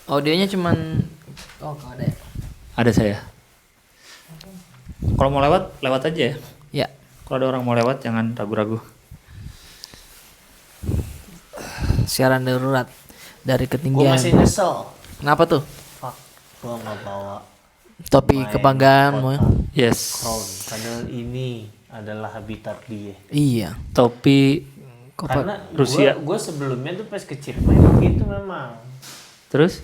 Audionya cuman nggak ada ya? Ada saya. Kalau mau lewat, lewat aja ya. Ya. Kalau ada orang mau lewat, jangan ragu-ragu. Siaran darurat dari Gue ketinggian. masih nyesel. Kenapa tuh? Fuck, gue nggak bawa Topi main kebanggaanmu ya? kotak Yes. crown. Padahal ini adalah habitat dia. Iya. Topi. Karena Rusia. gue sebelumnya tuh pas kecil memang gitu memang. Terus?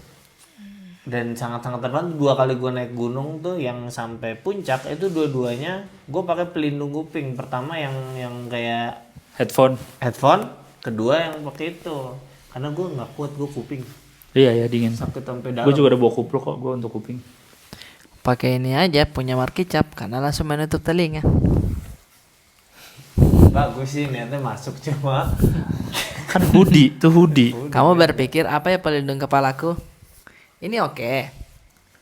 Dan sangat-sangat terbantu 2 kali gue naik gunung tuh yang sampai puncak itu dua-duanya gue pakai pelindung kuping. Pertama yang kayak Headphone. kedua yang pakai itu. Karena gue nggak kuat gue kuping Iya ya, dingin. sakit sampai dalam. Gue juga ada bawa kupluk kok, gue untuk kuping. Pakai ini aja punya markicap karena langsung menutup telinga. Bagus sih niatnya masuk cuma Kan hoodie, tuh hoodie. Kamu berpikir apa ya pelindung kepalaku? Ini oke.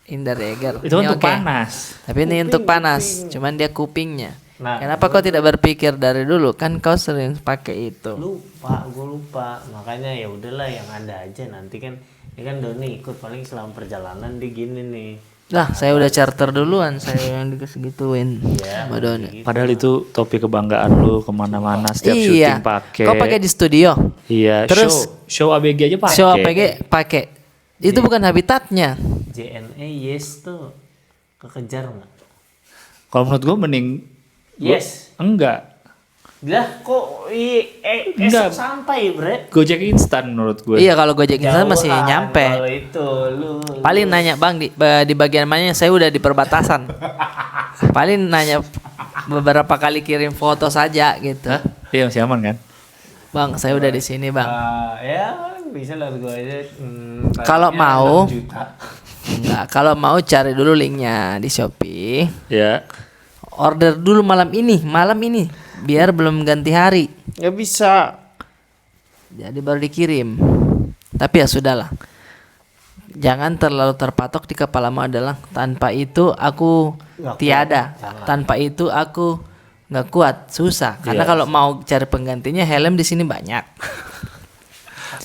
Inder Jäger. Itu Ini untuk oke. panas. Tapi ini untuk panas, cuman dia kupingnya. Nah, Kenapa kau tidak berpikir dari dulu? Kan kau sering pakai itu. gue lupa. Makanya ya udahlah yang ada aja nanti kan ini kan Doni ikut paling selama perjalanan dia gini nih. Lah, saya udah charter duluan, saya yang dikasih gituin Ya, sama Doni. Padahal itu topi kebanggaan lu kemana-mana setiap Iya. syuting pakai. Kau pakai di studio. Iya. Terus show ABG aja pakai. show APG pakai. Itu bukan habitatnya. JNE yes tuh kekejar nggak? Kalau menurut gue mending. Yes. Enggak. Lah kok Enggak. esok sampai bre? Gojek instan menurut gue. Iya, kalau Gojek Instan masih Jauhan nyampe. Kalau itu lu Paling nanya, "Bang, di bagian mana?" Saya udah di perbatasan. Paling nanya beberapa kali kirim foto saja gitu. Hah? Iya masih aman kan? "Bang, saya udah di sini, Bang." ya bisa lah gue aja. Kalau tarifnya mau. 6 juta. Enggak, kalau mau cari dulu linknya di Shopee. Ya. Order dulu malam ini, biar belum ganti hari. Nggak bisa. Jadi baru dikirim. Tapi ya sudahlah. Jangan terlalu terpatok di kepalamu adalah tanpa itu aku Nggak tiada. kuat, jangan. Tanpa itu aku nggak kuat, susah. Karena Iya. kalau mau cari penggantinya helm di sini banyak.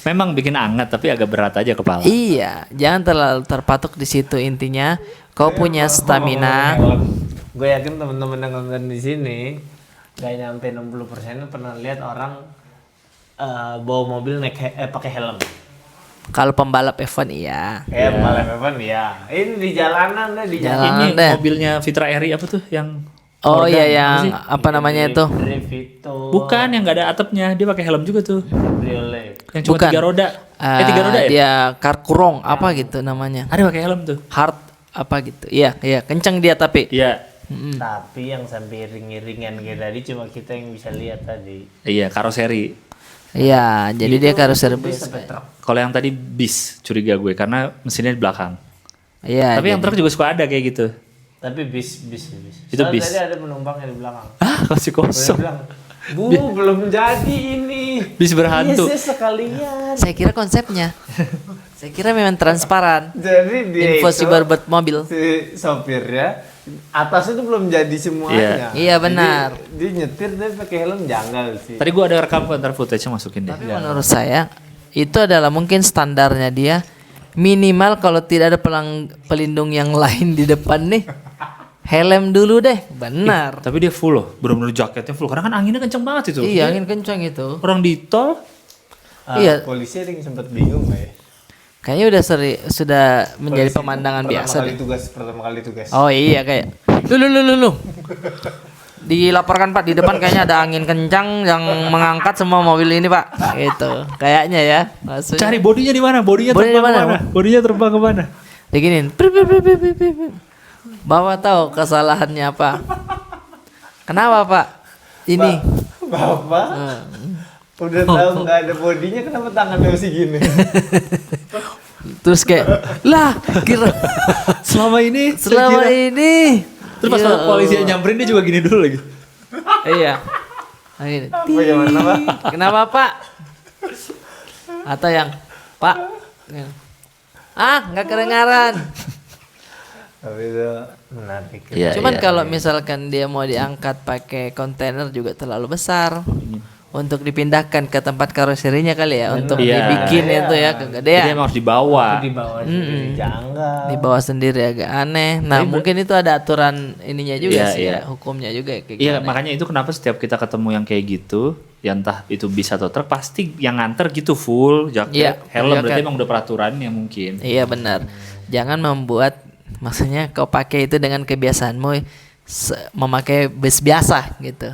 Memang bikin anget tapi agak berat aja kepala. Iya, jangan terlalu terpatok di situ intinya. Kau punya stamina. Gue yakin teman-teman yang nonton di sini gak nyampe 60% pernah lihat orang bawa mobil pakai helm. Kalau pembalap F1 iya. Kayak malam Evan ya. Ini di jalanan deh di Jalanan. Ini deh. mobilnya Fitra Eri apa tuh yang Oh Morgan, iya apa yang sih? apa namanya itu? Drift itu. Bukan yang nggak ada atapnya, dia pakai helm juga tuh. Cabriolet. Yang cuma Bukan. 3 roda. 3 roda ya? Dia karkurong apa gitu namanya. Ada pakai helm tuh. Hard apa gitu. Iya, kencang dia tapi. Iya. Tapi yang sampai iring-iringan kayak tadi cuma kita yang bisa lihat tadi. Iya, karoseri. Iya, jadi dia karoseri Dia bus. sampai truk. Kalau yang tadi bis curiga gue karena mesinnya di belakang. Iya. Tapi yang truk juga suka ada kayak gitu. Tapi bis. Itu Soalnya bis. tadi ada penumpang yang di belakang. Ah, masih Dia kosong. bilang, "Bu, belum jadi ini." Bis berhantu. Iya, sekalian. Saya kira konsepnya. Saya kira memang transparan. Jadi dia Info itu, si barbet mobil. si sopirnya atasnya tuh belum jadi semuanya. Iya, benar. Jadi, dia nyetir tapi pakai helm janggal sih. Tadi gue ada rekam ntar footage-nya masukin deh. Tapi menurut saya itu adalah mungkin standarnya dia minimal kalau tidak ada pelindung yang lain di depan nih. Helm dulu deh, benar. Tapi dia full loh, bener-bener jaketnya full. Karena kan anginnya kenceng banget itu. Iya, angin kencang itu. Orang di tol, Iya. Polisi ada yang sempat bingung nggak ya? Kayaknya sudah menjadi Polisi pemandangan biasa deh. Pertama kali tugas. Oh iya kayak lu. Dilaporkan Pak di depan kayaknya ada angin kencang yang mengangkat semua mobil ini Pak. Gitu. Kayaknya ya. Maksudnya. cari bodinya di mana? Bodinya Bodinya terbang di mana? kemana? Bodinya terbang kemana? Diginin. Bawa tahu kesalahannya apa? Kenapa Pak? Ini. Bapak udah tahu nggak ada bodinya, kenapa tangannya masih gini? Terus kayak lah kira Selama ini, selama ini. terus pas Ya polisi Allah. nyamperin dia juga gini dulu lagi. Iya. Nah, gini. Apa gimana Pak? Kenapa Pak? Atau yang Pak? Nggak kedengaran. Tapi itu menarik. Iya, Cuman iya, kalau misalkan dia mau diangkat pakai kontainer juga terlalu besar. untuk dipindahkan ke tempat karoserinya kali ya, untuk Iya. dibikin itu ya Jadi kegedean. emang harus dibawa. Di bawah sendiri janggal. Dibawa sendiri agak aneh. Nah, mungkin itu ada aturan ininya juga Iya, sih iya. ya, hukumnya juga kayak Iya, gimana. makanya itu kenapa setiap kita ketemu yang kayak gitu, ya entah itu bis atau truk, pasti yang nganter gitu full jaket, Iya, helm, jaket. berarti emang udah peraturannya mungkin. Iya benar. Jangan membuat, maksudnya kau pakai itu dengan kebiasaanmu memakai bus biasa gitu.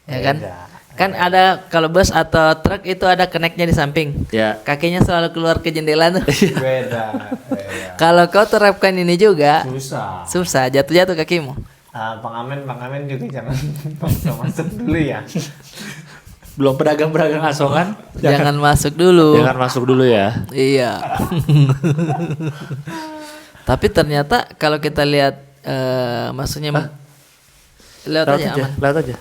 Ya kan? Kan ada kalau bus atau truk itu ada keneknya di samping. Ya. Kakinya selalu keluar ke jendela tuh. Beda. Kalau kau terapkan ini juga Susah. susah, jatuh-jatuh kakimu. Pengamen juga jangan masuk dulu ya. Belum pedagang-pedagang asongan, Jangan masuk dulu. jangan masuk dulu ya. Iya. Tapi ternyata kalau kita lihat maksudnya lihat aja aman. Lihat aja.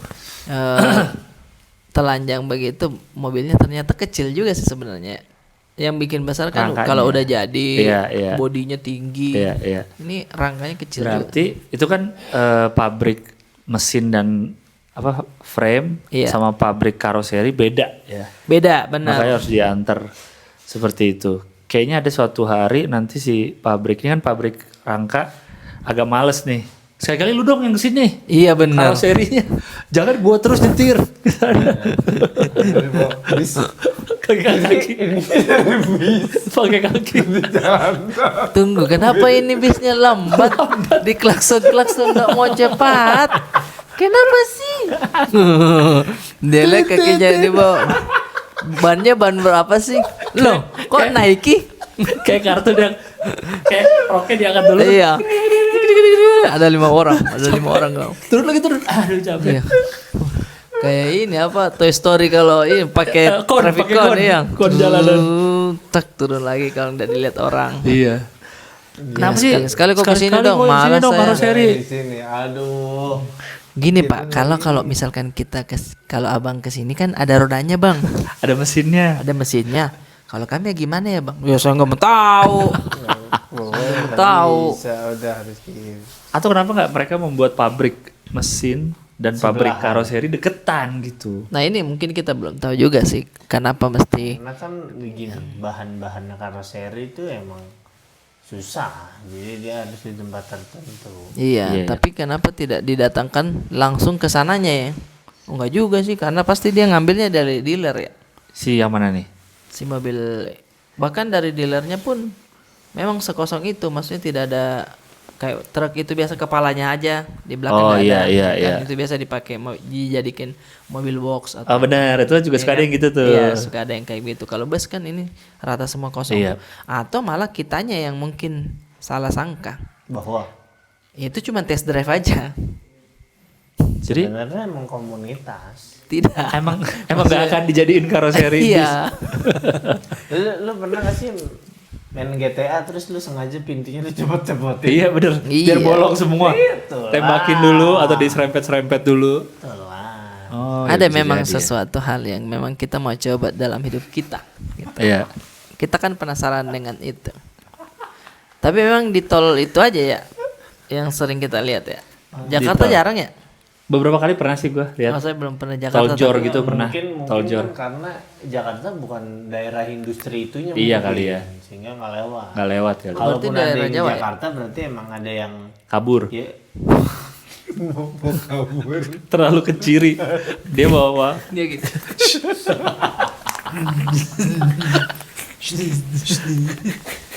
Telanjang begitu mobilnya ternyata kecil juga sih sebenarnya. Yang bikin besar kan Rangkanya. kalau udah jadi Iya. bodinya tinggi. Iya. Ini rangkanya kecil juga. Berarti itu kan pabrik mesin dan apa frame Iya. sama pabrik karoseri beda ya. Beda benar. Makanya harus diantar seperti itu. Kayaknya ada suatu hari nanti si pabriknya kan pabrik rangka agak males nih. Sekali-kali lu dong yang kesini. Iya benar. Karoserinya. Jangan gua terus nyetir. Kaki-kaki. Pakai kaki. Tunggu, kenapa ini bisnya lambat? Di klakson-klakson nggak mau cepat. Kenapa sih? Dia lihat kakinya di bawah. Bannya ban berapa sih? Loh, kok Nike? Kayak kartun yang kayak roknya diangkat dulu. Iya. Ada 5 orang, kau. Turun lagi turun. Aduh capek. Iya. Kayak ini apa Toy Story kalau ini pakai Kon, traffic pakai cone kon. ya. Kon jalanan. Tak turun lagi kalau nggak dilihat orang. Iya. Kenapa sih? sekali-sekali kok kesini Sekali-sekali dong, kok kesini malas dong, saya. karoseri. Di sini, aduh. Gini Pak, kalau misalkan kita kalau abang kesini kan ada rodanya bang, Ada mesinnya. ada mesinnya. Kalau kami ya gimana ya bang? Ya saya nggak mau tahu. Tahu. Bisa udah harus gitu. Atau kenapa nggak mereka membuat pabrik mesin dan pabrik karoseri deketan gitu? Nah ini mungkin kita belum tahu juga sih, kenapa mesti. Karena kan begini, bahan-bahan karoseri itu emang susah. Jadi dia harus di tempat tertentu. Iya, Iya. tapi kenapa tidak didatangkan langsung ke sananya ya? Oh, enggak juga sih, karena pasti dia ngambilnya dari dealer ya. Si yang mana nih? Si mobil, bahkan dari dealernya pun memang sekosong itu, maksudnya tidak ada kayak truk itu biasa kepalanya aja di belakang Oh, nggak iya, ada. iya, Kan iya. itu biasa dipakai dijadikan mobil box atau Oh benar, itu juga suka ada yang gitu tuh. Iya, suka ada yang kayak gitu. Kalau bus kan ini rata semua kosong. Iya. Atau malah kitanya yang mungkin salah sangka. Bahwa Itu cuma test drive aja. Jadi sebenarnya emang komunitas. Tidak. emang nggak akan dijadiin karoseri bis. Iya. Lu pernah gak sih main GTA terus lu sengaja pintunya lu cepet-cepetin? Iya bener, Iya. biar bolong semua. Gitu lah. Tembakin dulu atau diserempet-serempet dulu. Betul lah. Oh, Ada iya, bisa memang jadi ya. sesuatu hal yang memang kita mau coba dalam hidup kita. Gitu. Iya. Kita kan penasaran dengan itu. Tapi memang di tol itu aja ya yang sering kita lihat ya. Jakarta tol. jarang ya? Beberapa kali pernah sih gua lihat. Saya belum pernah Jakarta. Tol Jor tapi- gitu pernah. Mungkin Tol Jor. kan karena Jakarta bukan daerah industri itunya. Iya mungkin. kali ya. Sehingga nggak lewat. Nggak lewat kali. Berarti Kalaupun ada daerah yang di Jawa ya? Jakarta berarti emang ada yang Kabur. ya mau kabur. Terlalu keciri. Dia bawa. Dia gitu.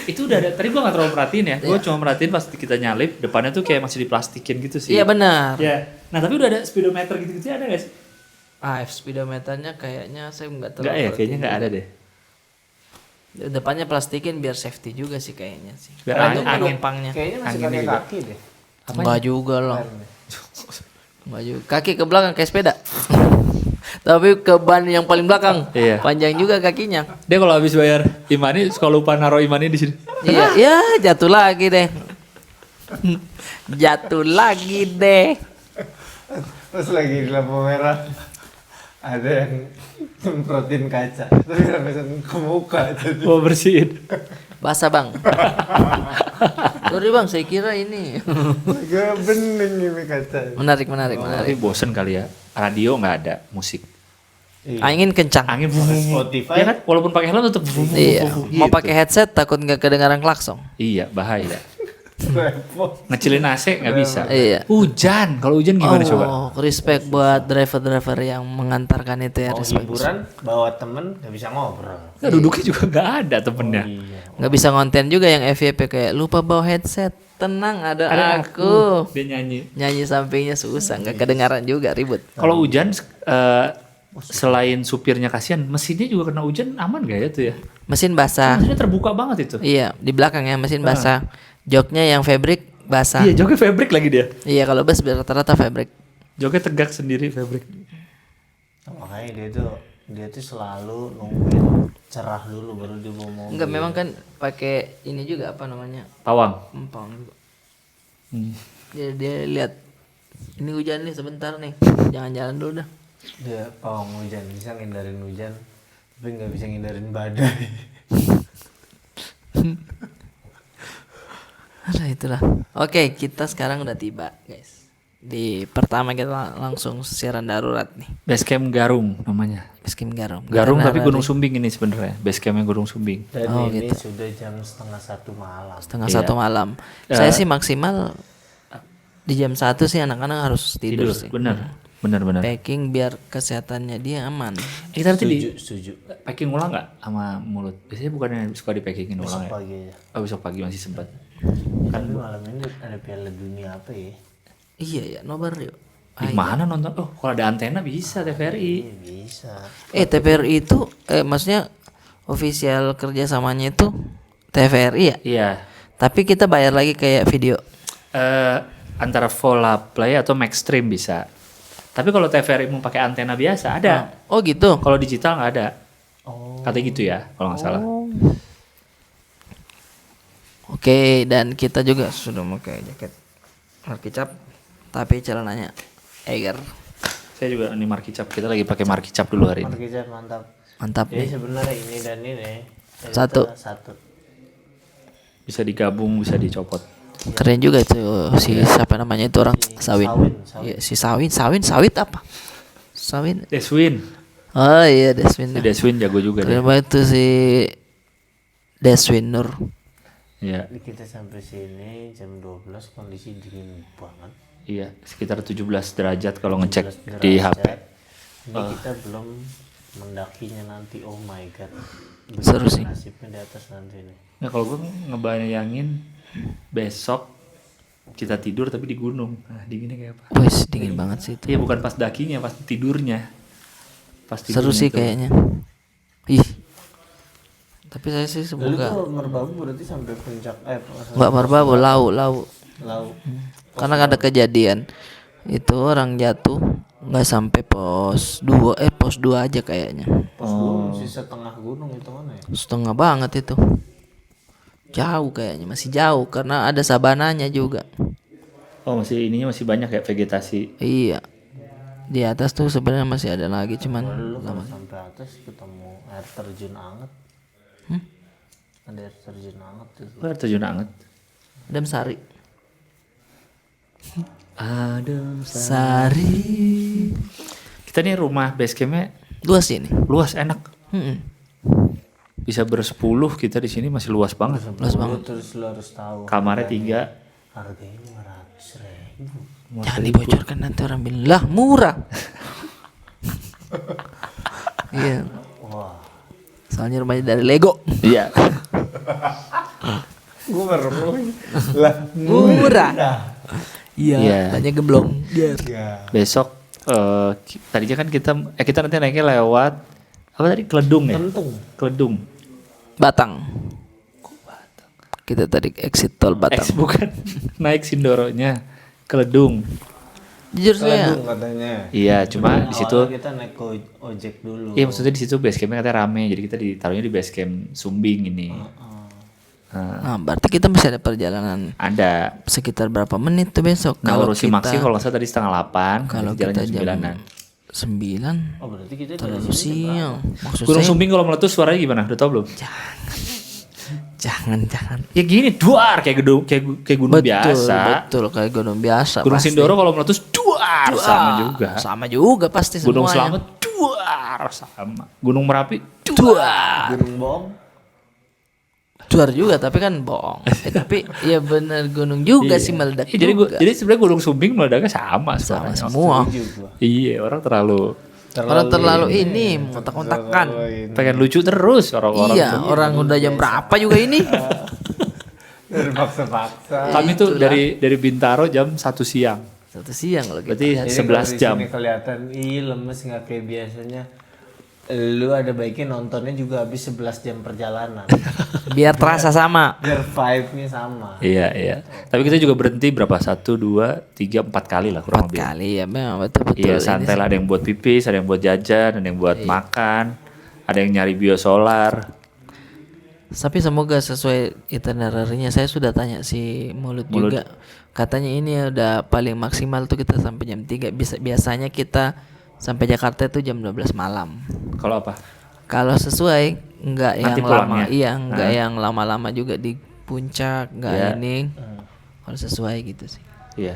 Itu udah ada. Tadi gua nggak terlalu perhatiin ya. Gua cuma merhatiin pas kita nyalip depannya tuh kayak masih diplastikin gitu sih. Iya benar. Ya. Nah tapi udah ada speedometer gitu-gitu ada nggak sih? F speedometernya kayaknya saya nggak terlalu. Nggak ya, kayaknya perhatiin nggak ada juga. deh. Depannya plastikin biar safety juga sih kayaknya sih. Biar Untuk angin- penumpangnya. Kayaknya masih Anginnya pakai juga. kaki deh. Enggak juga loh. Enggak juga. Kaki ke belakang kayak sepeda. Tapi ke ban yang paling belakang. Iya. Panjang juga kakinya. Dia kalau habis bayar imani suka lupa naruh imani di sini. Iya, ya jatuh lagi deh. Jatuh lagi deh. Terus lagi di lampu merah ada yang semprotin kaca tapi langsung ke muka jadi Mau bersihin. Basah bang. Sorry bang, saya kira ini. agak bening ini kaca. Menarik, menarik, Tapi menarik. bosen kali ya. Radio nggak ada musik. Angin kencang. Angin Spotify. ya kan, walaupun pakai helm tetap Iya. Mau pakai headset takut nggak kedengaran klakson. Iya, bahaya. Repot. Ngecilin AC nggak bisa. Iya. Hujan, kalau hujan gimana coba? Oh, respect buat driver-driver yang mengantarkan itu ya. Mau Respect. hiburan bawa temen nggak bisa ngobrol. Nggak, duduknya juga nggak ada temennya. Iya. Nggak bisa ngonten juga yang FYP kayak lupa bawa headset. Tenang ada aku. Dia nyanyi. Nyanyi sampingnya susah, nggak kedengaran juga ribut. Kalau hujan selain supirnya kasihan, mesinnya juga kena hujan aman gak ya tuh ya? Mesin basah. Mesinnya terbuka banget itu. Iya, di belakangnya mesin basah. Joknya yang fabric basah. Iya, joknya fabric lagi dia. Iya, kalau bus rata-rata fabric. Joknya tegak sendiri fabric. Makanya dia tuh selalu nungguin cerah dulu baru dia bawa mobil. Enggak, memang kan pakai ini juga apa namanya? Pawang. Empang juga. Hmm. Dia lihat ini hujan nih sebentar nih. Jangan jalan dulu dah. Dia pawang hujan bisa ngindarin hujan tapi nggak bisa ngindarin badai. Alah itulah. Oke, kita sekarang udah tiba, guys. Di pertama kita langsung siaran darurat nih. Basecamp Garung namanya. Basecamp Garung. Garung Karena tapi hari Gunung Sumbing ini sebenarnya. Basecampnya Gunung Sumbing. Dan Oh, ini gitu. sudah jam 1:30 malam. setengah Iya. satu malam. Saya sih maksimal di jam 1 sih anak-anak harus tidur, sih. Benar. Packing biar kesehatannya dia aman. Kita nanti Setuju. packing ulang nggak sama mulut? Biasanya bukannya suka di packingin ulang ya? Pagi aja. Oh, besok pagi masih sempat. Tapi malam ini ada Piala Dunia apa ya? Iya ya, nobar yuk. Di mana nonton? Oh, kalau ada antena bisa TVRI. Bisa. TVRI itu maksudnya official kerjasamanya itu TVRI ya. Iya. Tapi kita bayar lagi kayak video. Antara Vola Play atau Maxstream bisa. Tapi kalau TVRI mau pakai antena biasa ada. Oh gitu. Kalau digital nggak ada. Oh. Katanya gitu ya, kalau nggak salah. Oke, dan kita juga sudah pakai jaket markicap, tapi celananya Eiger. Saya juga ini markicap. Kita lagi pakai markicap dulu hari ini. Markizat mantap. Mantap Jadi nih. sebenarnya ini dan ini Satu. satu. Bisa digabung, bisa dicopot. Keren juga itu si siapa namanya itu orang Sawin. Iya, si Sawit apa? Sawin. Deswin. Oh iya, Deswin. Si Deswin jago juga Keren deh. banget tuh si Deswin Nur. Iya. Kita sampai sini jam 12 kondisi dingin banget. Iya, sekitar 17 derajat kalau ngecek 17 di derajat. HP. Ini kita belum mendakinya nanti. Oh my god. Seru sih. Nasibnya di atas nanti nih. Nah, kalau gue ngebayangin besok kita tidur tapi di gunung. Nah, dinginnya kayak apa? Wes dingin banget sih itu. Iya, bukan pas dakinya, pas tidurnya. Pas Seru tidurnya sih itu. kayaknya. Ih. Tapi saya sih Lalu semoga tuh Merbabu berarti sampai puncak nggak Merbabu, lau. laut. Karena ada kejadian itu orang jatuh nggak sampai pos 2 aja kayaknya. Pos gunung sisa tengah gunung itu mana ya? Setengah banget itu. Jauh kayaknya, masih jauh karena ada sabananya juga. Oh, ininya masih banyak ya vegetasi. Iya. Di atas tuh sebenarnya masih ada lagi cuman Lalu kalau sampai atas ketemu air terjun anget. Ada air terjun anget tuh. Oh, air terjun anget. Adam Sari. Adem Sari. Kita nih rumah basecampnya Luas ini. luas, enak. Mm-mm. Bisa bersepuluh kita di sini masih luas banget. Luas banget. Terus lu harus tahu Kamarnya 3. harganya 500.000. Jangan dibocorkan nanti orang bilang lah murah. Iya. Wah. Soalnya rumahnya dari Lego. Iya. Gue baru lah Murah. Iya. Iya. Tanya gemblong. Biar. Besok tadinya kan kita nanti naiknya lewat apa tadi, Keledung ya? Keledung. Batang. Kita tadi exit tol Batang. Bukan naik Sindoronya Keledung. Jujur saya katanya. Iya, cuma di situ Kita naik ojek dulu. iya maksudnya di situ basecampnya katanya rame, jadi kita ditaruhnya di basecamp Sumbing ini. nah, berarti kita masih ada perjalanan Ada. sekitar berapa menit tuh besok? Nah, urusi Maxi kalau nggak salah tadi 7:30. kalau jalan kita jam 9-an. 9 Oh berarti kita terlalu siang. Maksud Gunung saya Sumbing kalau meletus suaranya gimana? Udah tau belum? jangan. Ya gini, duar kayak gunung biasa. Betul kayak gunung biasa. Gunung pasti. Sindoro kalau meletus duar sama juga. Sama juga pasti Gunung semuanya. Slamet duar parah sama. Gunung Merapi Duar. Gunung Bohong. Duar juga tapi kan bohong. Tapi ya bener gunung juga sih meledak Jadi juga. jadi sebenarnya Gunung Sumbing meledaknya sama Sama sebenarnya. semua. Iya, orang Terlalu ini ngotak-ngotakan. pengen lucu terus orang-orang. Iya, orang udah jam berapa juga ini? Terpaksa-paksa. Kami tuh dari Bintaro jam 1 siang. 1 siang kalau gitu. Berarti 11 jam. Ini kelihatan lemes nggak kayak biasanya. Lu ada baiknya nontonnya juga habis 11 jam perjalanan. Biar terasa sama. Biar vibe-nya sama. Iya. Tapi kita juga berhenti berapa? 1, 2, 3, 4 kali lah kurang 4 lebih. kali ya memang betul-betul. Iya, ini santai lah. Ada yang buat pipis, ada yang buat jajan, ada yang buat makan, ada yang nyari biosolar. Tapi semoga sesuai itinerary-nya. Saya sudah tanya si Mulut juga. Katanya ini udah paling maksimal tuh kita sampai jam 3. Biasanya kita sampai Jakarta itu jam 12 malam. Kalau apa? Kalau sesuai enggak Nanti yang pulangnya. lama. Iya, enggak yang lama-lama juga di puncak, enggak Iya. ini. Kalau sesuai gitu sih. Iya.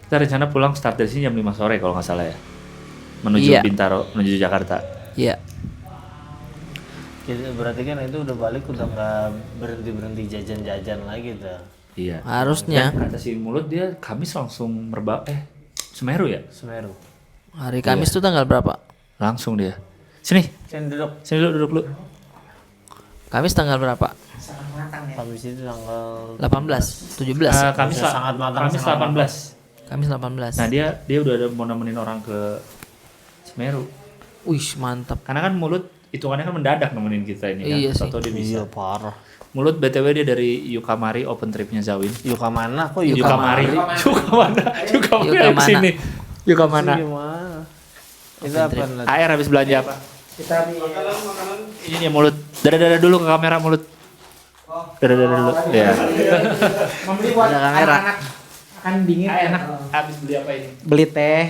Kita rencana pulang start dari sini jam 5 sore kalau nggak salah ya. Menuju Iya. Bintaro, menuju Jakarta. Iya. Berarti kan itu udah balik udah nggak berhenti jajan-jajan lagi tuh. Iya. Harusnya Kata si Mulut dia Kamis langsung Semeru ya? Semeru. hari Kamis tuh tanggal berapa? Langsung dia. Sini Sini duduk dulu. Kamis tanggal berapa? Kamis itu tanggal 18, 17. Kamis Udah sangat matang, Kamis sangat 18. Kamis 18. Nah dia udah ada mau nemenin orang ke Semeru. Wih, mantap. Karena kan Mulut hitungannya kan mendadak nemenin kita ini kan. Iya sih. Atau dia bisa. Iya parah. Mulut BTW dia dari Yukamari open tripnya Zawin. Yuka mana kok Yukamari. Yukamana Yukamana. yang sini. Yukamana. Gimana? Itu apa? Nat? AR habis belanja apa? Kita ini nih Mulut. Dadah dulu ke kamera Mulut. Dadah dulu. Ya. Ada kamera. Kan dingin enak. Habis beli apa ini? Beli teh,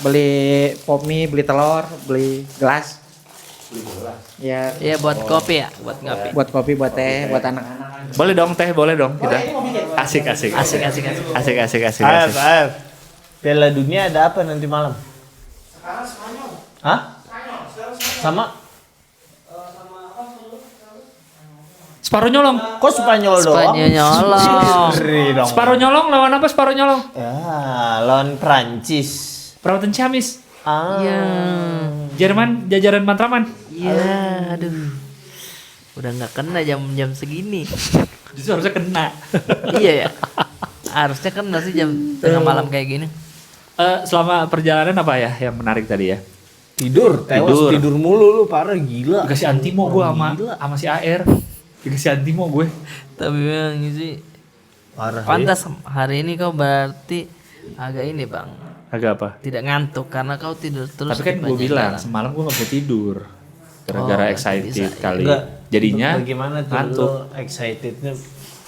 beli pop mie, beli telur, beli gelas. Ya Iya buat kopi ya, buat kopi. buat kopi, buat teh, buat anak-anak. Boleh dong teh, boleh dong kita. Asik. AF. Piala Dunia ada apa nanti malam? Hah? Sama? Separuh nyolong. Kok Spanyol doang? Spanyol nyolong. Seri dong. Separuh nyolong lawan apa separuh nyolong? Ya, lawan Prancis. Perawatan Ciamis. Iya. Jerman jajaran Matraman. Iya, aduh. Udah nggak kena jam-jam segini. Justru harusnya kena. Iya ya. Harusnya kena sih jam tengah malam kayak gini. Selama perjalanan apa ya yang menarik tadi ya? Tidur, tewas tidur mulu lu parah gila. Dikasih antimo gue sama si AR. Dikasih antimo gue. Tapi memang sih Parah. pantas hari ini kau berarti agak ini bang, Agak apa? tidak ngantuk karena kau tidur terus. Tapi kan gue sepanjang bilang jalan. semalam gue gak bisa tidur. Gara-gara Oh, excited bisa. kali. Enggak. Jadinya Bagaimana tuh ngantuk. lu excitednya?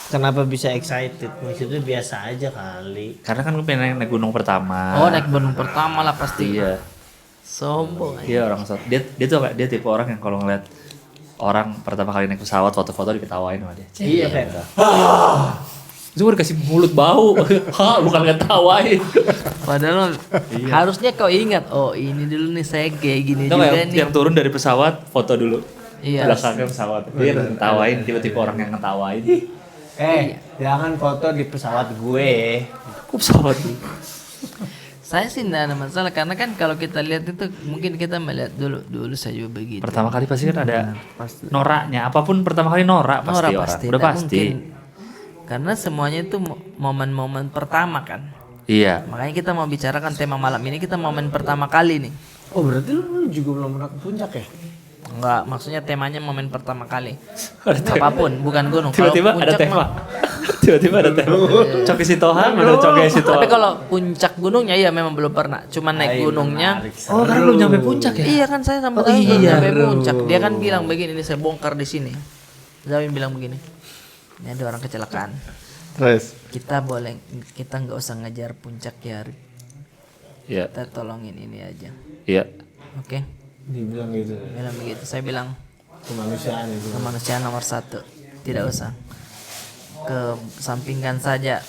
Kenapa bisa excited? Maksudnya biasa aja kali. Karena kan gue pengen naik gunung pertama. Oh naik gunung pertama lah pasti. Iya. Sombong. Iya orang dia tuh dia tipe orang yang kalau ngeliat orang pertama kali naik pesawat foto-foto diketawain sama dia. Iya kan? Itu gue dikasih mulut bau. Hah, bukan ketawain. Padahal harusnya kau ingat, oh ini dulu nih saya kayak gini Tau juga gak nih. yang turun dari pesawat foto dulu. Iya. Belakangnya pesawat. Dia ngetawain, tiba-tiba orang yang ngetawain. Jangan foto di pesawat gue. Kok pesawat? Saya sih tidak ada masalah karena kan kalau kita lihat itu mungkin kita melihat dulu saya juga begitu. Pertama kali pasti kan ada noraknya. Apapun pertama kali norak pasti Norak orang. pasti, Udah nggak pasti. mungkin. Karena semuanya itu momen-momen pertama kan. Iya. Makanya kita mau bicarakan tema malam ini kita momen pertama kali nih. Oh berarti lu juga belum pernah ke puncak ya? Enggak, maksudnya temanya momen pertama kali. Ada tema. Apapun, bukan gunung. Kalau Tiba-tiba ada puncak tema. mah- Tiba-tiba ada tema. Coki Sitohang, ada Coki Sitohang. Tapi kalau puncak gunungnya iya memang belum pernah. Cuma naik gunungnya. Oh, karena belum nyampe puncak ya? Iya kan saya sama Zawin belum sampai puncak. Dia kan bilang begini, ini saya bongkar di sini. Zawin bilang begini. Ini ada orang kecelakaan. Terus? Kita nggak usah ngejar puncak ya. Rip. Iya. Kita tolongin ini aja. Iya. Oke. Dibilang gitu. Bilang begitu. Saya bilang Kemanusiaan itu. kemanusiaan nomor 1. Tidak usah. Kesampingkan saja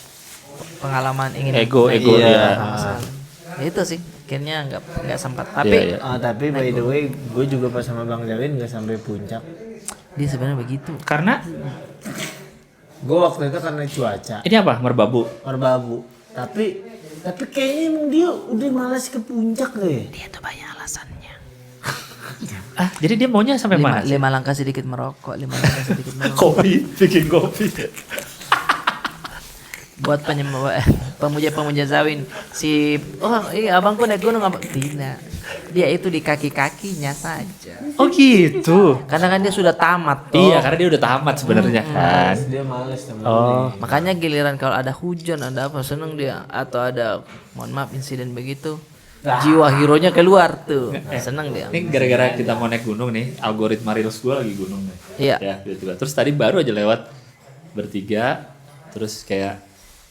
pengalaman ingin Ego naik dia. sama sekali. Ya itu sih. akhirnya nggak sempat. Tapi Iya, iya. Tapi by the way, gue juga pas sama Bang Zawin nggak sampai puncak. dia sebenarnya begitu. Karena Gue waktu itu karena cuaca, ini apa? Merbabu. merbabu. Tapi kayaknya emang dia udah malas ke puncak deh. Dia tuh banyak alasannya. Ah, jadi dia maunya sampai mana? 5 langkah sedikit merokok, 5 langkah sedikit merokok. Kopi, bikin kopi. Buat pemuja-pemuja Zawin. Iya abangku naik gunung apa? Tidak. Dia itu di kaki-kakinya saja. Oh gitu. Karena kan dia sudah tamat toh. Iya, karena dia udah tamat sebenarnya kan. Dia males temen. Oh, Makanya giliran kalau ada hujan, ada apa seneng dia. Atau ada, mohon maaf insiden begitu. Jiwa hero-nya keluar tuh. Seneng dia. ini gara-gara kita mau naik gunung nih, algoritma Reels gue lagi gunung nih. Iya. Ya, tiba-tiba. Terus tadi baru aja lewat bertiga, terus kayak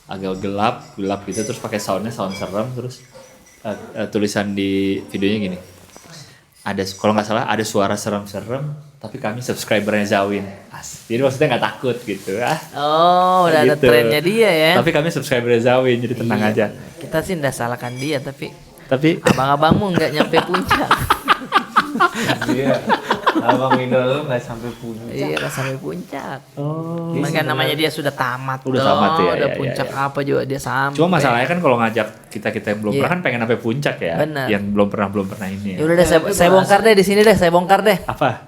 agak gelap gitu, terus pakai sound serem, terus tulisan di videonya gini. Kalau nggak salah ada suara serem-serem, tapi kami subscribernya Zawin. Jadi maksudnya nggak takut gitu. Oh, udah ada Gitu. trennya dia ya. Tapi kami subscribernya Zawin, jadi tenang aja. Kita sih nggak salahkan dia, tapi Tapi abang-abangmu nggak nyampe puncak. Iya. Abang Idol lu nggak sampai puncak. Iya, nggak sampai puncak. oh. Maka namanya dia sudah tamat. Udah toh. tamat ya, Udah ya, puncak ya. apa juga dia sampai. Cuma masalahnya kan kalau ngajak kita yang belum Iya. pernah kan pengen sampai puncak ya. Benar. Yang belum pernah ini. Ya udah deh, saya bongkar deh di sini deh, saya bongkar deh. Apa?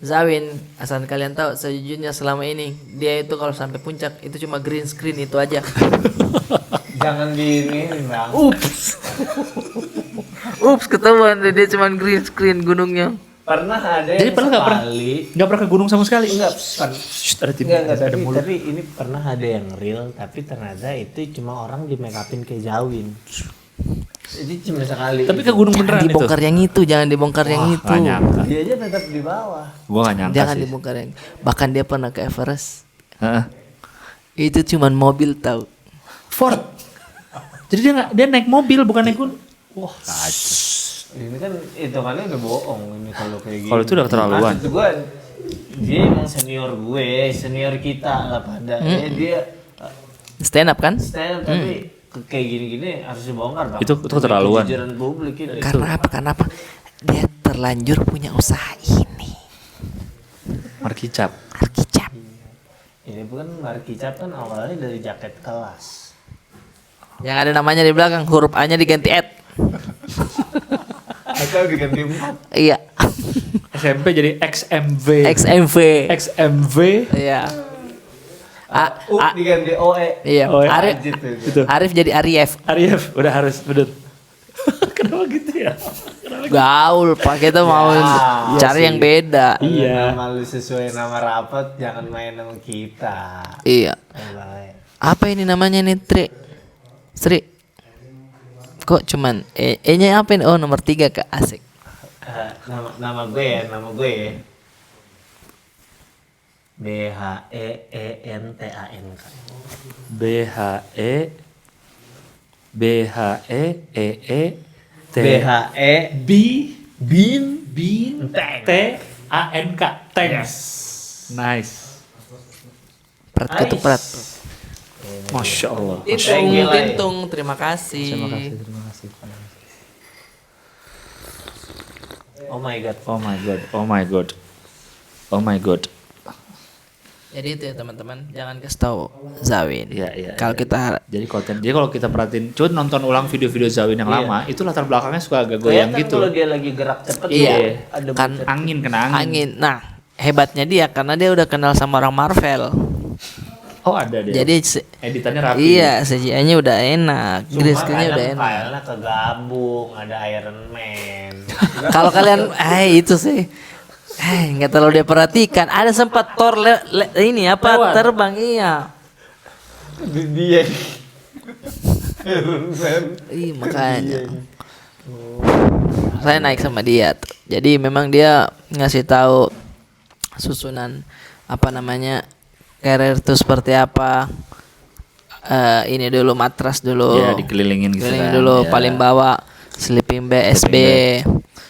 Zawin, asal kalian tahu sejujurnya selama ini dia itu kalau sampai puncak itu cuma green screen itu aja. Jangan di ini Bang. Ups, ketahuan deh dia cuma green screen gunungnya. Pernah ada Jadi yang pernah nggak pernah? sekali. Nggak pernah ke gunung sama sekali? Enggak, Ada tim. enggak, tapi ini pernah ada yang real, tapi ternyata itu cuma orang di make upin kayak Zawin. Jadi cuma sekali. Tapi ke gunung Jangan beneran itu. dibongkar yang itu, jangan dibongkar yang itu. Nggak nyangka. dia aja tetap di bawah. Gua nggak nyangka Jangan sih. dibongkar yang. Bahkan dia pernah ke Everest. Heeh. Itu cuma mobil tahu. Ford. Jadi dia naik mobil bukan naik gunung. Wah, kacau. Ini kan hitungannya udah bohong ini kalau kayak gini. Kalau itu udah keterlaluan. Maksud gue, dia emang senior gue, senior kita lah pada. Dia Stand up kan? stand up, tapi kayak gini-gini harus dibongkar Bang. Itu keterlaluan. Kejujuran publik itu. Karena apa? Karena apa? Dia terlanjur punya usaha ini. Markicap. Alkicap. Ini bukan markicap kan awalnya dari jaket kelas. Yang ada namanya di belakang, huruf A-nya diganti ed. Atau diganti 4. Iya. SMP jadi XMV. XMV. XMV. Iya. Diganti OE. Iya. Oh, ya. Arif. Itu. Arif jadi Arief. Arief udah harus bener. Kenapa gitu ya? Gaul, Pak. Kita mau cari yang beda. Iya. Nama lu sesuai nama rapat, jangan main sama kita. Iya. Baik. Apa ini namanya nih, Sri? Kok cuman E-nya apa nih? Oh, nomor 3 ke asik. Nama gue ya. BHEENTANK. BHE T Bin TANK. Thanks. Nice. Prat ketuprat. Masya Allah. Tintung, terima kasih. Terima kasih. Oh my god. Oh my god. Jadi itu ya teman-teman, jangan kasih tahu Zawin. Iya. Kalau kita Jadi kalau kita perhatiin, coba nonton ulang video-video Zawin yang lama, itu latar belakangnya suka agak goyang Kelihatan gitu. kalau dia lagi gerak cepet Iya. tuh ada Kan Angin kena angin. angin. Nah, hebatnya dia karena dia udah kenal sama orang Marvel. Oh ada deh. Jadi Editannya rapi. iya, CGI-nya udah enak, green screen-nya udah enak. filenya kegabung, ada Iron Man. Kalau kalian itu sih nggak terlalu diperhatikan. Ada sempat Thor ini apa Lewat. terbang iya. Dia Iron Man. Iya makanya. Saya naik sama dia tuh. Jadi memang dia ngasih tahu susunan apa namanya karir itu seperti apa. Ini dulu matras dulu. Ya dikelilingin gitu Keliling kan. dulu Ya. paling bawah sleeping bag SB.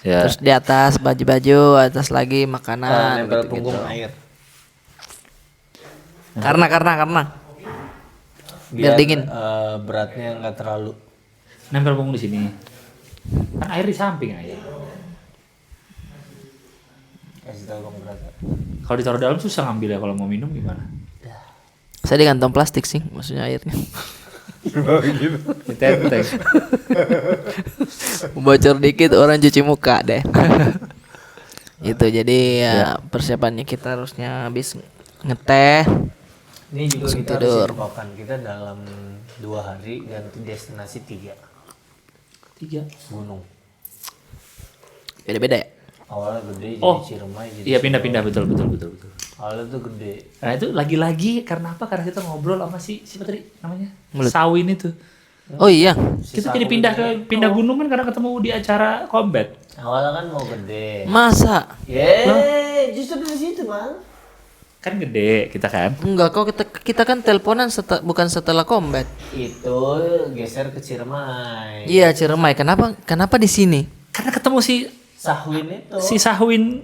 Ya. Terus di atas baju-baju, atas lagi makanan Nempel gitu-gitu. punggung air. Karena biar dingin. Beratnya nggak terlalu. Nempel punggung di sini. Kan air di samping aja. Kasih tahu Bang Brata. Kalau ditaruh dalam susah ngambil ya kalau mau minum gimana? Saya di kantong plastik sih, maksudnya airnya. Ditenteng. Bocor dikit orang cuci muka deh. Itu jadi ya persiapannya kita harusnya habis ngeteh. Ini juga Langsung kita tidur. harus infokan kita dalam 2 hari ganti destinasi 3 gunung. Beda-beda ya. Awalnya gede jadi Oh, Ciremai jadi iya pindah-pindah betul. awalnya tuh gede. Nah itu lagi-lagi karena apa? Karena kita ngobrol sama siapa tadi namanya? Mulut. Sawin itu. Oh iya. Kita jadi pindah gunung kan karena ketemu di acara combat. Awalnya kan mau gede. Masa? Justru dari situ Bang. Kan gede kita kan. Enggak, kok kita kan teleponan bukan setelah combat. Itu geser ke Ciremai. Iya, Ciremai. Kenapa di sini? Karena ketemu Sahwin itu. si Sahwin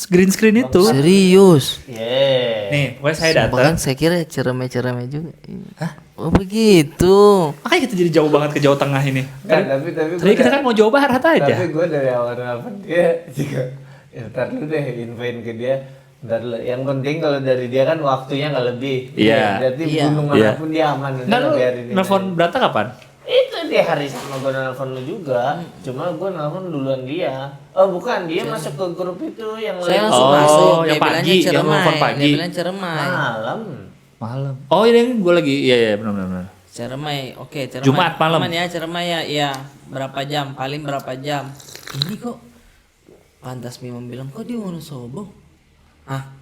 green screen itu. Serius. Nih, pokoknya saya Bahkan datang. saya kira Ciremai juga. Hah? Oh begitu. Makanya kita jadi jauh banget ke Jawa Tengah ini. Tapi Tadi kita kan mau Jawa Barat aja. Tapi gue dari awal nelfon dia juga ntar dulu deh infoin ke dia. Ntar dulu. Yang penting kalau dari dia kan waktunya nggak lebih. Iya. Berarti Iya. gunung Iya. manapun dia aman. Enggak lu biarin ini. nelfon Brata kapan? Itu dia hari sama gue nelfon lu juga. Cuma gue nelfon duluan dia. Oh bukan, dia masuk ke grup itu yang Saya lain. langsung Oh, masuk. yang Dia bilangnya pagi, yang Ciremai. nelfon pagi. Dia bilang Ciremai. Malam. Malam. Oh ini gue lagi, iya benar. Ciremai, oke Ciremai. Jumat malam. Aman ya Ciremai ya, iya. Berapa jam? Paling berapa jam? Ini kok pantas Mimam bilang kok di Wonosobo? Ah,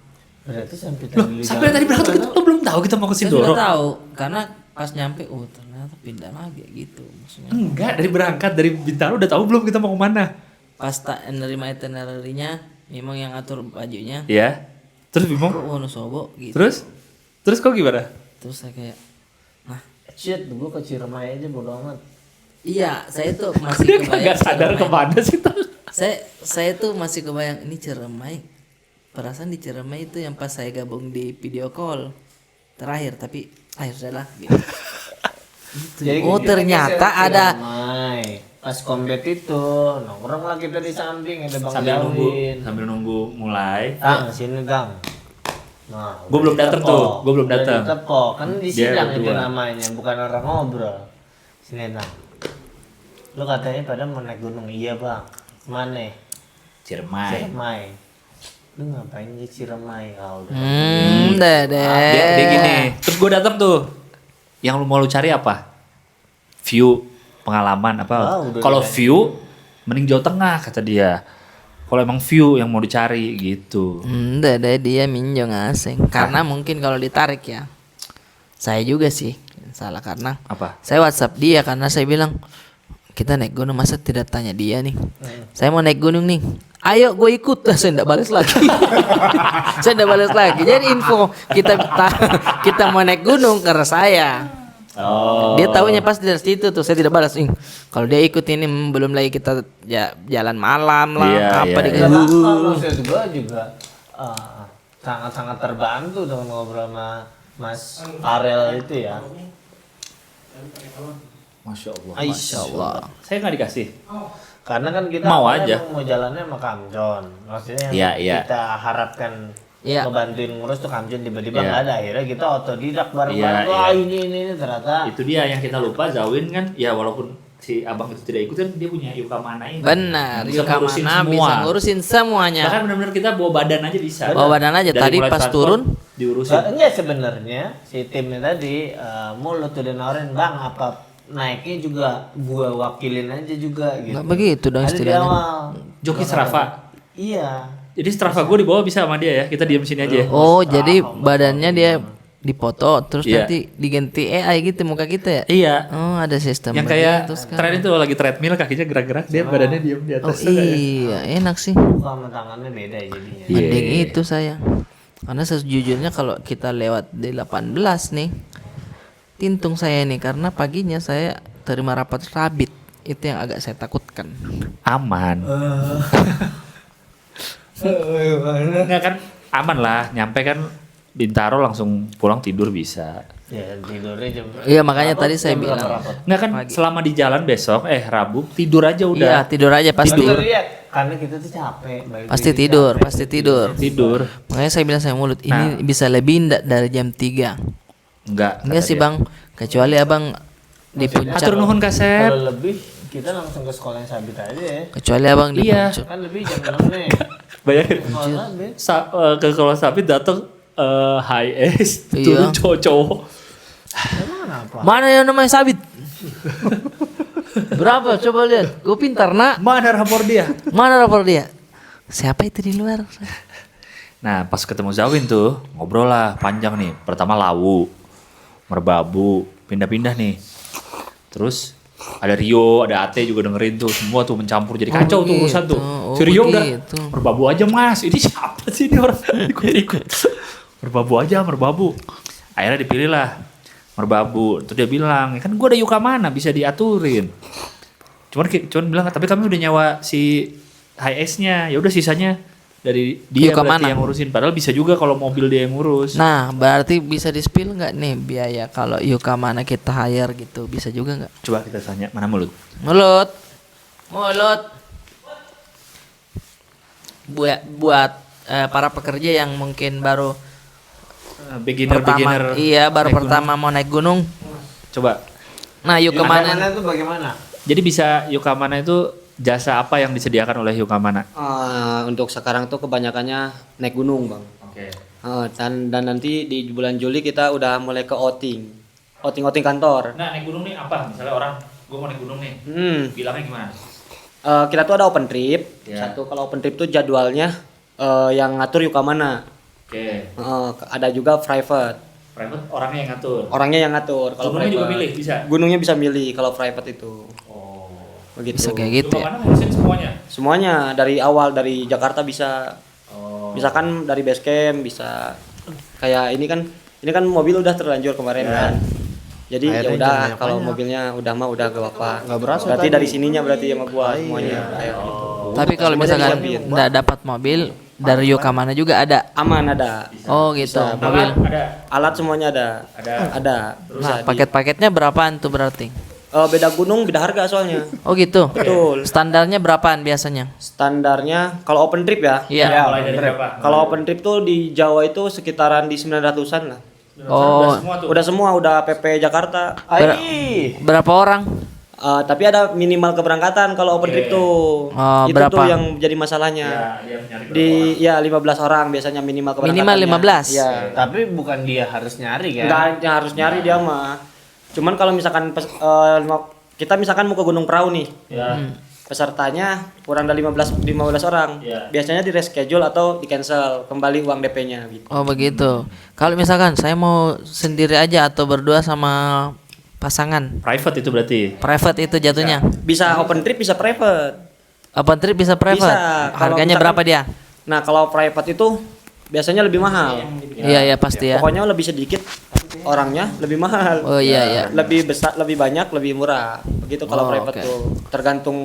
Berarti sampai Loh, tadi sampai tadi berangkat kita belum tahu kita mau ke saya Sindoro. sudah tahu karena pas nyampe, oh ternyata pindah lagi gitu maksudnya. Enggak, dari berangkat dari Bintaro udah tahu belum kita mau kemana? Pas tak nerima itinerary-nya, memang yang atur bajunya. Iya. Terus Bimo? Kok Wonosobo gitu. Terus kok gimana? Terus saya kayak, nah Shit, gue ke Ciremai aja bodo amat. iya saya tuh masih Dia kebayang kagak sadar Ciremai. kemana sih tuh. Saya tuh masih kebayang ini Ciremai. Perasaan di Ciremai itu yang pas saya gabung di video call terakhir, tapi sudahlah gitu. Gitu. Jadi Oh kita ternyata geser ke ada Ciremai. Pas combat itu nongkrong lah kita di samping ada Bang Sambil nunggu mulai. Tang sini Tang. Nah, Gua belum datang tuh, gua belum datang. Tepok kan di Dia sidang itu berdua. namanya, bukan orang ngobrol. Sini Tang. Lu katanya pada mau naik gunung, iya Bang. Mana? Ciremai. Ciremai. Lu ngapain di Ciremai? Ah, udah. dede. Dia gini. Terus gue datang tuh. Yang lu mau lu cari apa? View, pengalaman apa? Ah, udah Kalau deh. view, mending Jawa Tengah kata dia. Kalau emang view yang mau dicari gitu. Dede dia minjong asing. Karena mungkin kalau ditarik ya, saya juga sih yang salah karena Apa? saya WhatsApp dia karena saya bilang kita naik gunung masa tidak tanya dia nih. Saya mau naik gunung nih. Ayo gue ikut. Saya enggak balas lagi. Saya enggak balas lagi. Jadi info kita mau naik gunung karena saya. Oh. Dia tahunya pas dari situ tuh saya tidak balas. Kalau dia ikut ini belum lagi kita jalan malam lah Iya, apa iya, di Ya, maksud gue juga sangat-sangat terbantu dengan ngobrol sama Mas Farel itu ya. Masya Allah. Masya Allah. Saya nggak dikasih. Karena kan kita Mau awalnya aja. mau jalannya sama Kamjon. Maksudnya Iya, yang iya. kita harapkan Iya. ngebantuin ngurus tuh Kamjon tiba-tiba Iya. nggak ada. Akhirnya kita otodidak bareng-bareng. Iya, Wah iya. ini ternyata. Itu dia yang kita lupa. Zawin kan, ya walaupun si abang itu tidak ikut kan dia punya Yuka Mana ini. Benar, Bisa Yuka ngurusin Mana semua. bisa ngurusin semuanya. Bahkan benar-benar kita bawa badan aja bisa. Bawa badan aja. Dari Tadi mulai pas transport turun, diurusin. Enggak sebenarnya si timnya tadi mulut udah nawarin bang apa naiknya juga gua wakilin aja juga gitu. Nggak begitu dong Ada di istilahnya. awal. Joki Strava. Iya. Jadi Strava gue dibawa bisa sama dia ya. Kita diam sini aja ya. Oh, jadi badannya dia dipoto terus Iya. nanti diganti AI gitu muka kita ya? Iya. Oh, ada sistem Yang kayak begitu sekarang. tren itu lagi treadmill kakinya gerak-gerak dia badannya diam di Oh atas. iya, enak sih. Muka sama tangannya beda jadinya. Iya. Mending itu saya. Karena sejujurnya kalau kita lewat di 18 nih, tintung saya nih karena paginya saya terima rapat rabit. Itu yang agak saya takutkan. Aman. Enggak kan aman lah. Nyampe kan Bintaro langsung pulang tidur bisa. Ya tidurnya jam. Iya, makanya tadi saya Jam berapa bilang. rapat? Nggak kan selama di jalan besok Rabu tidur aja Iya, udah. tidur aja pasti. Tidur ya, karena kita tuh capek. balik Pasti lagi tidur, capek. pasti tidur. Tidur. Makanya saya bilang saya mulut, ini bisa lebih ndak dari jam 3. Enggak. Enggak kata sih dia. Bang, kecuali Abang di puncak. Atur nuhun kasep. Kalau lebih kita langsung ke sekolah yang sabit aja ya. Kecuali Abang di Iya. puncak. Kan lebih jam 6 nih. Bayangin. Sekolah sabit. Ke sekolah sabit datang high S Iya. turun cowok-cowok. Emang kenapa? Mana yang namanya Sabit? Berapa? Coba lihat. Gue pintar, Nak. Mana rapor dia? Mana rapor dia? Siapa itu di luar? Nah pas ketemu Zawin tuh ngobrol lah panjang nih. Pertama Lawu, Merbabu, pindah-pindah nih. Terus ada Rio, ada Ate juga dengerin tuh. Semua tuh mencampur jadi kacau tuh urusan tuh. Oh, Si Rio udah begitu. Merbabu aja mas. Ini siapa sih ini orang ikut-ikut. Merbabu aja Merbabu. Akhirnya dipilih lah Merbabu. Terus dia bilang, kan gue ada Yuka mana bisa diaturin. Cuman bilang tapi kami udah nyawa si high S-nya. Ya udah sisanya dari dia Yuka berarti mana? yang ngurusin. Padahal bisa juga kalau mobil dia yang ngurus. Nah, berarti bisa di-spill nggak nih biaya kalau Yuka mana kita hire gitu? Bisa juga nggak? Coba kita tanya mana mulut. Mulut. Buat para pekerja yang mungkin baru Beginner. Iya, baru naik pertama mau naik gunung. Coba. Nah, Yuka mana? Mana tuh bagaimana? Jadi bisa Yuka mana itu jasa apa yang disediakan oleh Yuka mana? Untuk sekarang tuh kebanyakannya naik gunung bang. Oke. Dan nanti di bulan Juli kita udah mulai ke outing kantor. Nah naik gunung nih apa? Misalnya orang, gue mau naik gunung nih. Bilangnya gimana? Kita tuh ada open trip. Ya. Satu kalau open trip tuh jadwalnya yang ngatur Yuka mana. Oke. Ada juga private. Private orangnya yang ngatur. Orangnya yang ngatur. Kalau Gunungnya juga private. milih bisa. Gunungnya bisa milih kalau private itu. Oh. Begitu. Bisa kayak gitu Yuka ya. mana ngurusin semuanya? Semuanya dari awal dari Jakarta bisa. Oh. Misalkan dari base camp bisa. Kayak ini kan mobil udah terlanjur kemarin kan. Jadi ya Airnya udah banyak-banyak. kalau mobilnya udah mah udah gak apa-apa. Nggak berasa Berarti tadi. dari sininya berarti sama gua semuanya. Kayak gitu. Tapi kalau Semuanya misalkan disiapin. nggak dapat mobil dari Yuka mana juga ada. Aman ada. Oh gitu. Bisa. Mobil. Ada. Alat semuanya ada. Ada. Nah, paket-paketnya berapaan tuh berarti? Beda gunung beda harga soalnya. Oh gitu. Betul. Standarnya berapaan biasanya? Standarnya kalau open trip ya. Iya. Mulai dari berapa? Kalau open trip tuh di Jawa itu sekitaran di 900-an lah. Oh, Semua tuh. Udah semua udah PP Jakarta. berapa orang? Tapi ada minimal keberangkatan kalau open trip tuh. Oh, Itu berapa? tuh yang jadi masalahnya. Dia nyari Di ya 15 orang biasanya minimal keberangkatannya. Minimal 15? Iya. Tapi bukan dia harus nyari kan? Enggak harus nyari dia mah. Cuman kalau misalkan kita misalkan mau ke Gunung Prau nih. Ya. Pesertanya kurang dari 15 orang. Iya. Biasanya di reschedule atau di cancel, kembali uang DP-nya gitu. Oh begitu. Kalau misalkan saya mau sendiri aja atau berdua sama pasangan, Private itu berarti. private itu jatuhnya. Bisa open trip, bisa private. Open trip bisa private. Bisa. Kalau Harganya misalkan- berapa dia? Nah, kalau private itu biasanya lebih mahal. Iya ya pasti ya. Pokoknya lebih sedikit orangnya lebih mahal. Oh iya ya. Lebih besar, lebih banyak, lebih murah. Begitu kalau Oh, private oke. tuh. Tergantung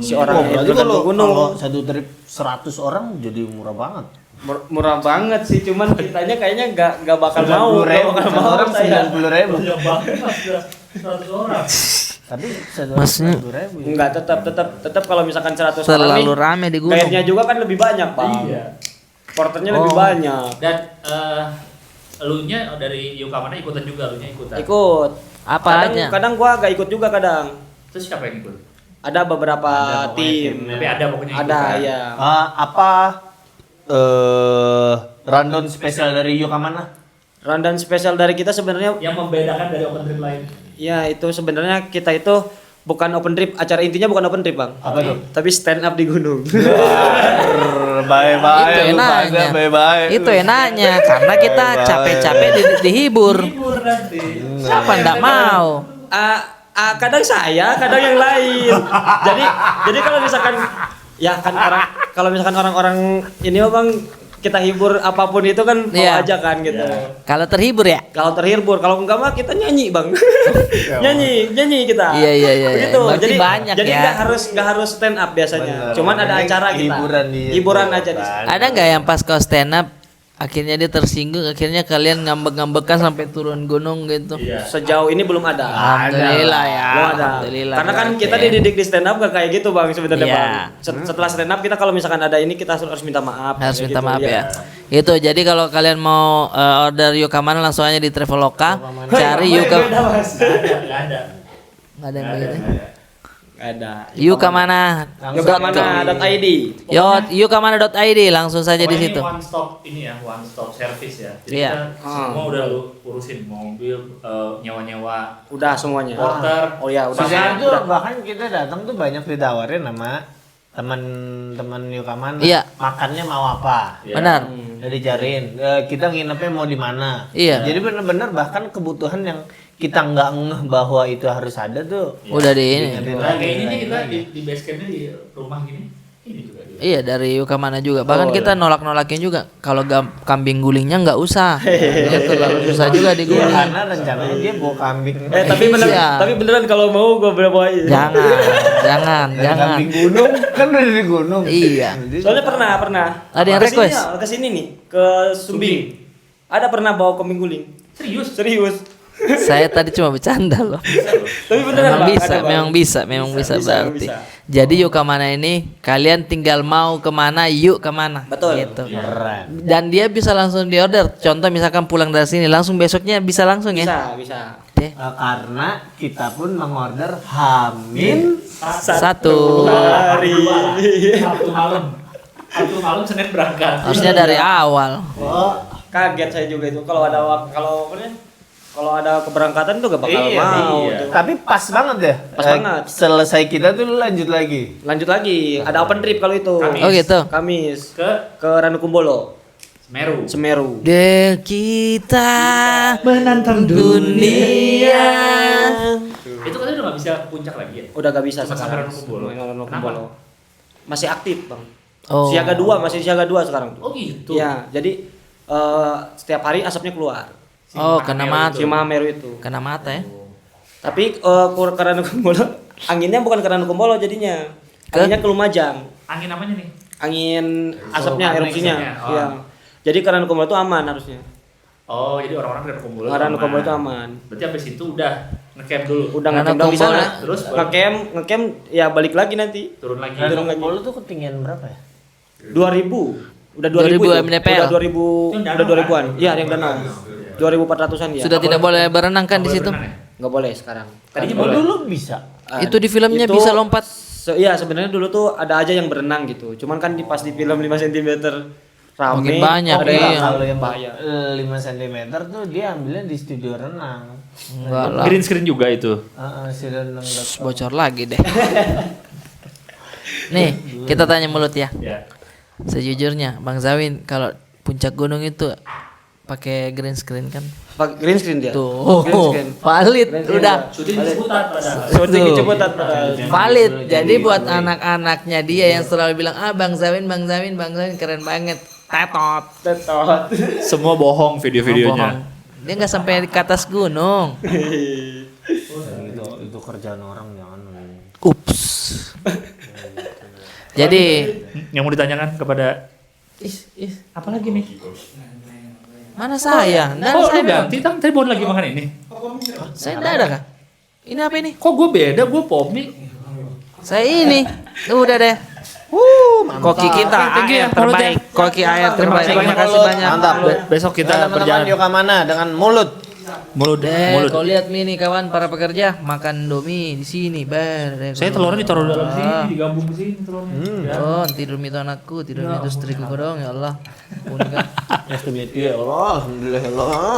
si Oh, orangnya, berarti tergantung gunung. kalau satu trip 100 orang jadi murah banget. Murah banget sih, cuman kitanya kayaknya nggak bakal mau. 90.000, Nggak bakal satu mau orang saya. 90.000. orang. Tapi Maksudnya- 100.000. Enggak, tetap kalau misalkan 100 orang nih, Terlalu rame di gunung. guide-nya juga kan lebih banyak, Bang. Iya. Porternya Oh. lebih banyak. Dan elunya dari Yuka mana ikutan juga, elunya ikutan. Ikut. Apa kadang, aja? Kadang gua agak ikut juga kadang. Terus siapa yang ikut? Ada beberapa Ada pokoknya tim. timnya. Tapi ada pokoknya Ada ikutan. ya. Apa rundown spesial dari Yuka mana? Rundown spesial dari kita sebenarnya Yang membedakan dari open trip lain. ya itu sebenarnya kita itu bukan open trip, acara intinya bukan open trip, Bang. Apa tuh? Tapi stand up di gunung. Bye-bye. Itu enaknya. Bye-bye. Itu enaknya karena kita capek-capek dihibur. Siapa ndak mau? Kadang saya, kadang yang lain. Jadi kalau misalkan ya kan kalau misalkan orang-orang ini mah, Bang, kita hibur apapun itu kan mau Iya. aja kan gitu. Kalau terhibur ya? Kalau terhibur, kalau enggak mah kita nyanyi, Bang. nyanyi kita. Iya. Begitu. Berarti Jadi banyak jadi ya. nggak harus stand up biasanya. Bener. Cuman ada Yang acara kita. hiburan di Hiburan aja di kan. Ada nggak yang pas kau stand up akhirnya dia tersinggung, akhirnya kalian ngambek-ngambekan sampai turun gunung gitu. Sejauh ini belum ada. Alhamdulillah ya. Belum ada. Alhamdulillah. Karena kan berarti kita ya. dididik di stand up gak kayak gitu Bang sebenarnya Iya. Bang. Setelah stand up kita kalau misalkan ada ini kita harus minta maaf. Harus kayak minta gitu, maaf iya. ya. Itu jadi kalau kalian mau order Yukamana langsung aja di Traveloka, cari Yukamana. Nggak ada. Nggak ada yang begitu. Ada. Yukamana. Yukamana.id. Yukamana.id langsung saja di Pokoknya situ. ini one stop ini ya, one stop service ya. Jadi Iya. kita semua udah lu urusin mobil, nyewa-nyewa, Udah semuanya. porter. Oh ya, udah. Sejak itu bahkan kita datang tuh banyak ditawarin sama teman-teman Yukamana. Iya. Makannya mau apa? Ya. Benar. Udah dicariin. Kita nginepnya mau di mana? Iya. Jadi benar-benar bahkan kebutuhan yang kita nggak ngeh bahwa itu harus ada tuh. Udah di ini. Nah, kayak ini nih kita di base campnya di rumah gini, ini juga dia. Iya dari Yukamana juga. Bahkan kita nolak-nolakin juga. Kalau kambing gulingnya nggak usah. Ya, terlalu susah juga diguling. Karena rencananya dia bawa kambing. Iya. Tapi beneran kalau mau gue bawain. Jangan. Kambing gunung kan udah dari gunung. Iya. Soalnya pernah. Ada yang Kesini request? ya, kesini nih ke Sumbing. Ada pernah bawa kambing guling. Serius. Saya tadi cuma bercanda loh. Tapi beneran Memang Bang, bisa, ada, Bang. memang bisa berarti. bisa. Jadi Yukamana ini kalian tinggal mau kemana, yuk kemana. Betul. Gitu. Keren. Dan dia bisa langsung diorder. Contoh misalkan pulang dari sini langsung besoknya bisa langsung ya. Bisa. Deh. Karena kita pun mengorder Hamin Satu. Hari. Sabtu malam Senin berangkat. Harusnya dari awal. Kaget saya juga itu kalau kalau ada keberangkatan tuh gak bakal mau. iya. tuh. Tapi pas banget ya. Pas banget. Selesai kita tuh lanjut lagi. Lanjut lagi, ada open trip kalau itu. Kamis. Oh gitu. Kamis Ke ke Ranukumbolo, Semeru. Semeru. Dek kita menantang dunia. Itu katanya udah nggak bisa puncak lagi ya? Udah gak bisa Cuma sekarang. Ranukumbolo. Cuma Ranukumbolo. Masih aktif, Bang. Oh. Masih siaga 2 sekarang. Oh gitu. Iya, jadi setiap hari asapnya keluar. Oh, kena mata. Si Mahameru itu. Kena mata ya. Tapi ke Ranukumbolo, anginnya bukan ke Ranukumbolo jadinya. Anginnya ke Lumajang. Angin apanya nih? Angin asapnya, erupsinya. Oh. Iya. Jadi ke Ranukumbolo itu aman harusnya. Oh, jadi orang-orang dari Ranukumbolo. Ke Ranukumbolo itu aman. Berarti habis itu udah ngecamp dulu. Udah ngecamp di Ranukumbolo, sana. terus ngecamp ya balik lagi nanti. turun lagi. Turun lagi. Bolu tuh ketinggian berapa ya? 2000. Udah 2000 2000 itu. mdpl. Udah 2000, udah 2000-an. Iya, yang danau. 2400-an ya. Sudah tidak boleh berenang kan di situ. Nggak boleh sekarang. Tadinya Oh, boleh. dulu bisa. Itu di filmnya bisa lompat. Iya, sebenarnya dulu tuh ada aja yang berenang gitu. Cuman kan pas di film 5 cm rame. Makin banyak, ada iya. Kalau yang bahaya. 5 cm tuh dia ambilnya di studio renang. Enggak lah. Green screen juga itu. Studio renang. Bocor lagi deh. Nih, kita tanya mulut ya. Ya. Sejujurnya, Bang Zawin kalau puncak gunung itu pakai green screen kan? Pakai green screen dia. Tuh, Green screen. valid Green screen udah. Syuting di Ciputat padahal. Syuting di Tuh. Ciputat padahal. Valid. Jadi buat anak-anaknya dia yang selalu bilang, "Ah, Bang Zawin keren banget." Tetot. Tetot. Semua bohong Bohong. video-videonya. Dia nggak sampai ke atas gunung. Itu kerjaan orang jangan. Ups. Jadi, Yang mau ditanyakan kepada apa lagi nih? Mana saya? Nggak ada Oh, saya. lu ganti tadi baru lagi makan ini. Saya nggak ada kan? Ini apa ini? Kok gue beda? Gue Pomi. Saya ini. Udah deh. Koki kita Thank you ya, AR terbaik. Koki AR terbaik. Terima kasih banyak. Mantap. Besok kita Teman-teman berjalan Yukamana dengan mulut. mulut. Deh, kau lihat nih kawan para pekerja makan Indomie di sini, bar. Saya telurnya ditaruh dalam sini, digabung di sini telurnya. Oh, tidur itu anakku, tidur itu istriku dong ya Allah. Unik kan? Ya Allah, alhamdulillah ya Allah.